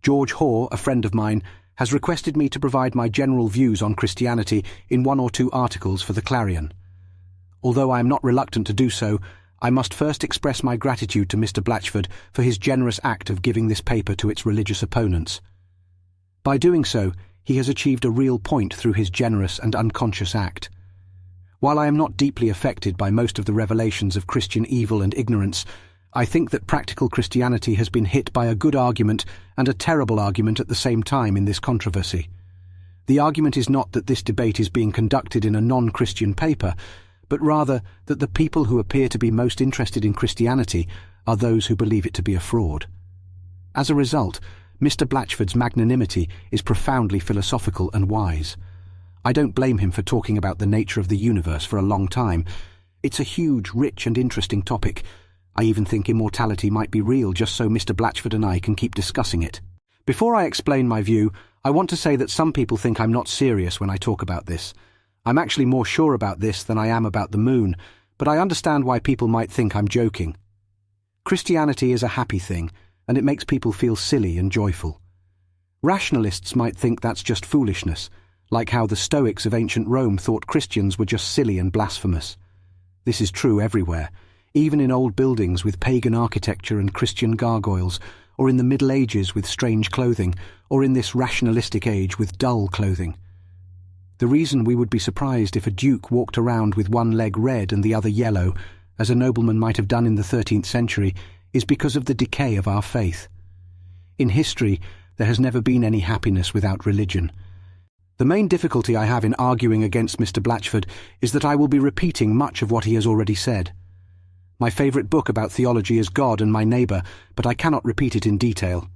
George Hoare, a friend of mine, has requested me to provide my general views on Christianity in 1 or 2 articles for the Clarion. Although I am not reluctant to do so, I must first express my gratitude to Mr. Blatchford for his generous act of giving this paper to its religious opponents. By doing so, he has achieved a real point through his generous and unconscious act. While I am not deeply affected by most of the revelations of Christian evil and ignorance, I think that practical Christianity has been hit by a good argument and a terrible argument at the same time in this controversy. The argument is not that this debate is being conducted in a non-Christian paper, but rather that the people who appear to be most interested in Christianity are those who believe it to be a fraud. As a result, Mr. Blatchford's magnanimity is profoundly philosophical and wise. I don't blame him for talking about the nature of the universe for a long time. It's a huge, rich and interesting topic. I even think immortality might be real just so Mr. Blatchford and I can keep discussing it. Before I explain my view, I want to say that some people think I'm not serious when I talk about this. I'm actually more sure about this than I am about the moon, but I understand why people might think I'm joking. Christianity is a happy thing, and it makes people feel silly and joyful. Rationalists might think that's just foolishness, like how the Stoics of ancient Rome thought Christians were just silly and blasphemous. This is true everywhere, even in old buildings with pagan architecture and Christian gargoyles, or in the Middle Ages with strange clothing, or in this rationalistic age with dull clothing. The reason we would be surprised if a duke walked around with one leg red and the other yellow, as a nobleman might have done in the 13th century, is because of the decay of our faith. In history, there has never been any happiness without religion. The main difficulty I have in arguing against Mr. Blatchford is that I will be repeating much of what he has already said. My favourite book about theology is God and My Neighbour, but I cannot repeat it in detail.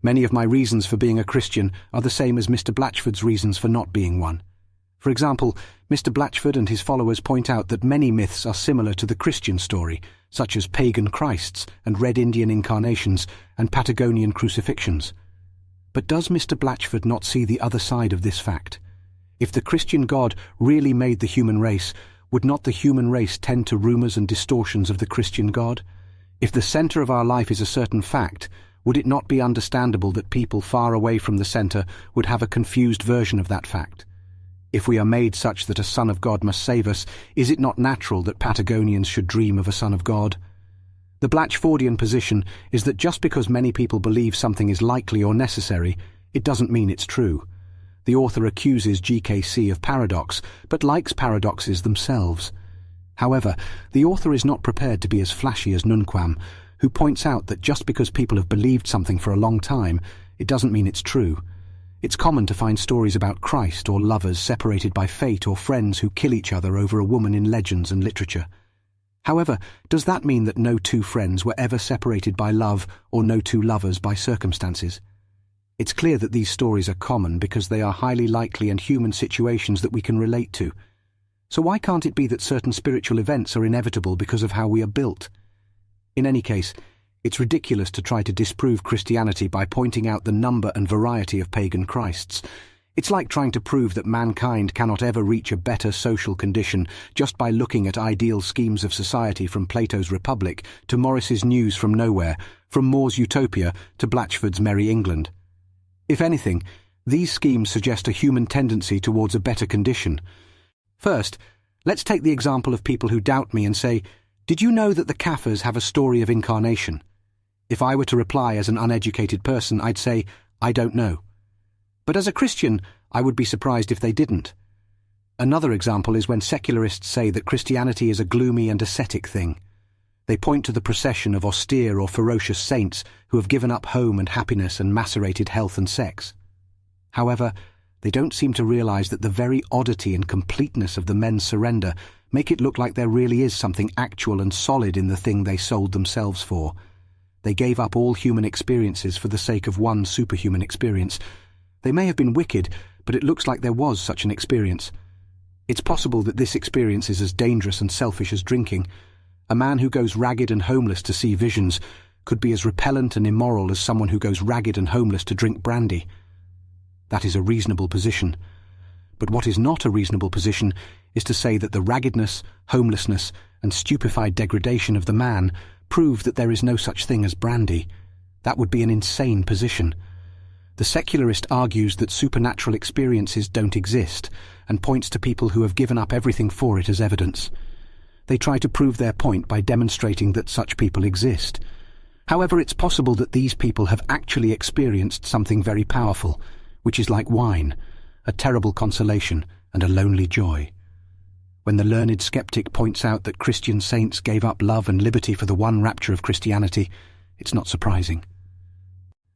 Many of my reasons for being a Christian are the same as Mr. Blatchford's reasons for not being one. For example, Mr. Blatchford and his followers point out that many myths are similar to the Christian story, such as pagan Christs and Red Indian incarnations and Patagonian crucifixions. But does Mr. Blatchford not see the other side of this fact? If the Christian God really made the human race, would not the human race tend to rumours and distortions of the Christian God? If the centre of our life is a certain fact, would it not be understandable that people far away from the centre would have a confused version of that fact? If we are made such that a Son of God must save us, is it not natural that Patagonians should dream of a Son of God? The Blatchfordian position is that just because many people believe something is likely or necessary, it doesn't mean it's true. The author accuses G.K. of paradox, but likes paradoxes themselves. However, the author is not prepared to be as flashy as Nunquam, who points out that just because people have believed something for a long time, it doesn't mean it's true. It's common to find stories about Christ or lovers separated by fate or friends who kill each other over a woman in legends and literature. However, does that mean that no 2 friends were ever separated by love or no 2 lovers by circumstances? It's clear that these stories are common because they are highly likely and human situations that we can relate to. So why can't it be that certain spiritual events are inevitable because of how we are built? In any case, it's ridiculous to try to disprove Christianity by pointing out the number and variety of pagan Christs. It's like trying to prove that mankind cannot ever reach a better social condition just by looking at ideal schemes of society from Plato's Republic to Morris's News from Nowhere, from More's Utopia to Blatchford's Merry England. If anything, these schemes suggest a human tendency towards a better condition. First, let's take the example of people who doubt me and say, "Did you know that the Kaffirs have a story of incarnation?" If I were to reply as an uneducated person, I'd say, "I don't know." But as a Christian, I would be surprised if they didn't. Another example is when secularists say that Christianity is a gloomy and ascetic thing. They point to the procession of austere or ferocious saints who have given up home and happiness and macerated health and sex. However, they don't seem to realize that the very oddity and completeness of the men's surrender make it look like there really is something actual and solid in the thing they sold themselves for. They gave up all human experiences for the sake of one superhuman experience. They may have been wicked, but it looks like there was such an experience. It's possible that this experience is as dangerous and selfish as drinking. A man who goes ragged and homeless to see visions could be as repellent and immoral as someone who goes ragged and homeless to drink brandy. That is a reasonable position. But what is not a reasonable position is to say that the raggedness, homelessness, and stupefied degradation of the man prove that there is no such thing as brandy. That would be an insane position. The secularist argues that supernatural experiences don't exist and points to people who have given up everything for it as evidence. They try to prove their point by demonstrating that such people exist. However, it's possible that these people have actually experienced something very powerful, which is like wine, a terrible consolation and a lonely joy. When the learned skeptic points out that Christian saints gave up love and liberty for the one rapture of Christianity, it's not surprising.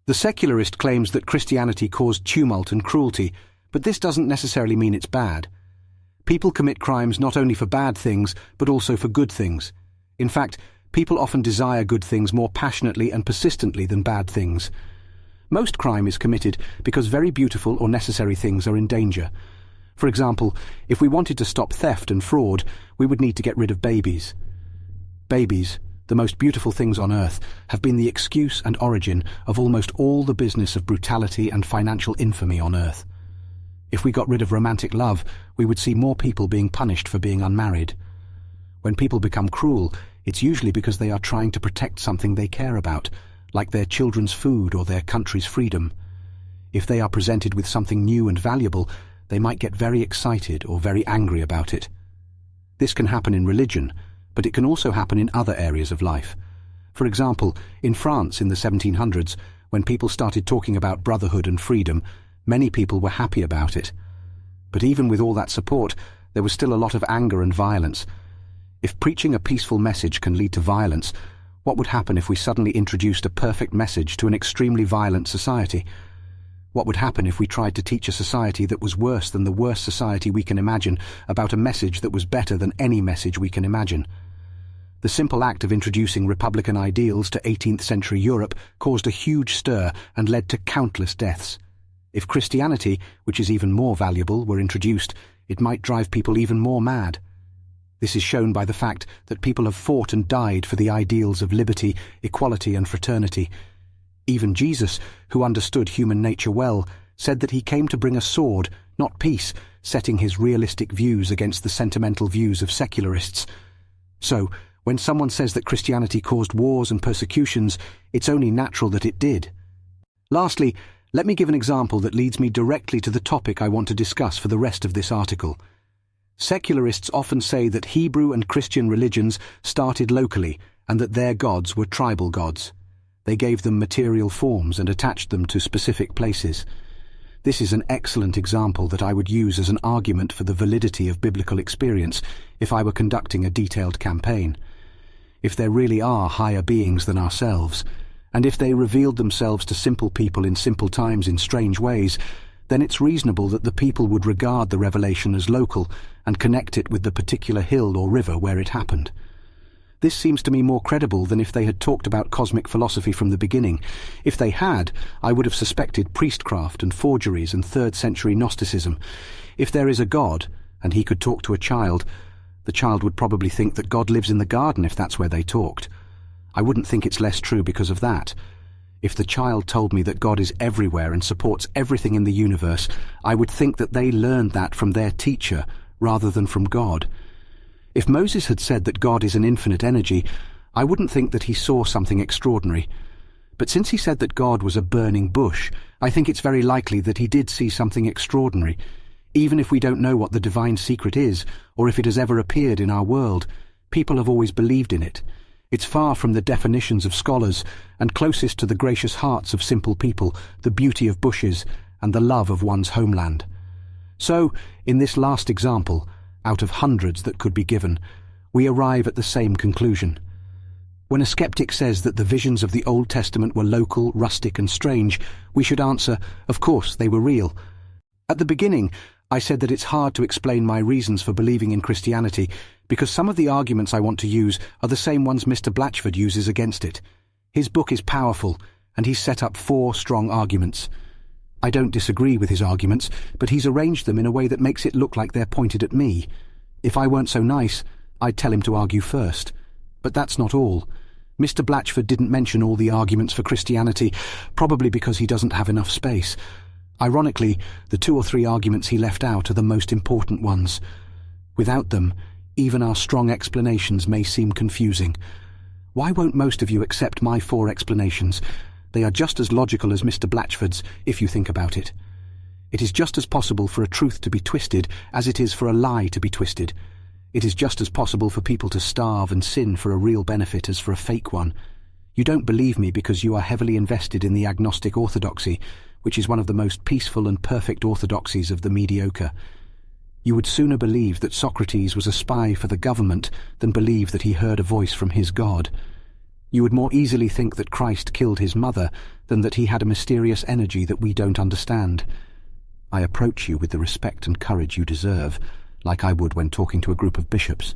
The secularist claims that Christianity caused tumult and cruelty, but this doesn't necessarily mean it's bad. People commit crimes not only for bad things, but also for good things. In fact, people often desire good things more passionately and persistently than bad things. Most crime is committed because very beautiful or necessary things are in danger. For example, if we wanted to stop theft and fraud, we would need to get rid of babies. Babies, the most beautiful things on earth, have been the excuse and origin of almost all the business of brutality and financial infamy on earth. If we got rid of romantic love, we would see more people being punished for being unmarried. When people become cruel, it's usually because they are trying to protect something they care about, like their children's food or their country's freedom. If they are presented with something new and valuable, they might get very excited or very angry about it. This can happen in religion, but it can also happen in other areas of life. For example, in France in the 1700s, when people started talking about brotherhood and freedom, many people were happy about it. But even with all that support, there was still a lot of anger and violence. If preaching a peaceful message can lead to violence, what would happen if we suddenly introduced a perfect message to an extremely violent society? What would happen if we tried to teach a society that was worse than the worst society we can imagine about a message that was better than any message we can imagine? The simple act of introducing Republican ideals to 18th century Europe caused a huge stir and led to countless deaths. If Christianity, which is even more valuable, were introduced, it might drive people even more mad. This is shown by the fact that people have fought and died for the ideals of liberty, equality and fraternity. Even Jesus, who understood human nature well, said that he came to bring a sword, not peace, setting his realistic views against the sentimental views of secularists. So, when someone says that Christianity caused wars and persecutions, it's only natural that it did. Lastly, let me give an example that leads me directly to the topic I want to discuss for the rest of this article. Secularists often say that Hebrew and Christian religions started locally and that their gods were tribal gods. They gave them material forms and attached them to specific places. This is an excellent example that I would use as an argument for the validity of biblical experience if I were conducting a detailed campaign. If there really are higher beings than ourselves, and if they revealed themselves to simple people in simple times in strange ways, then it's reasonable that the people would regard the revelation as local and connect it with the particular hill or river where it happened. This seems to me more credible than if they had talked about cosmic philosophy from the beginning. If they had, I would have suspected priestcraft and forgeries and 3rd century Gnosticism. If there is a God, and he could talk to a child, the child would probably think that God lives in the garden if that's where they talked. I wouldn't think it's less true because of that. If the child told me that God is everywhere and supports everything in the universe, I would think that they learned that from their teacher rather than from God. If Moses had said that God is an infinite energy, I wouldn't think that he saw something extraordinary. But since he said that God was a burning bush, I think it's very likely that he did see something extraordinary. Even if we don't know what the divine secret is, or if it has ever appeared in our world, people have always believed in it. It's far from the definitions of scholars, and closest to the gracious hearts of simple people, the beauty of bushes, and the love of one's homeland. So, in this last example, out of hundreds that could be given, we arrive at the same conclusion. When a skeptic says that the visions of the Old Testament were local, rustic and strange, we should answer, of course they were real. At the beginning, I said that it's hard to explain my reasons for believing in Christianity because some of the arguments I want to use are the same ones Mr. Blatchford uses against it. His book is powerful, and he's set up 4 strong arguments. I don't disagree with his arguments, but he's arranged them in a way that makes it look like they're pointed at me. If I weren't so nice, I'd tell him to argue first. But that's not all. Mr. Blatchford didn't mention all the arguments for Christianity, probably because he doesn't have enough space. Ironically, the 2 or 3 arguments he left out are the most important ones. Without them, even our strong explanations may seem confusing. Why won't most of you accept my 4 explanations? They are just as logical as Mr. Blatchford's, if you think about it. It is just as possible for a truth to be twisted as it is for a lie to be twisted. It is just as possible for people to starve and sin for a real benefit as for a fake one. You don't believe me because you are heavily invested in the agnostic orthodoxy, which is one of the most peaceful and perfect orthodoxies of the mediocre. You would sooner believe that Socrates was a spy for the government than believe that he heard a voice from his God. You would more easily think that Christ killed his mother than that he had a mysterious energy that we don't understand. I approach you with the respect and courage you deserve, like I would when talking to a group of bishops.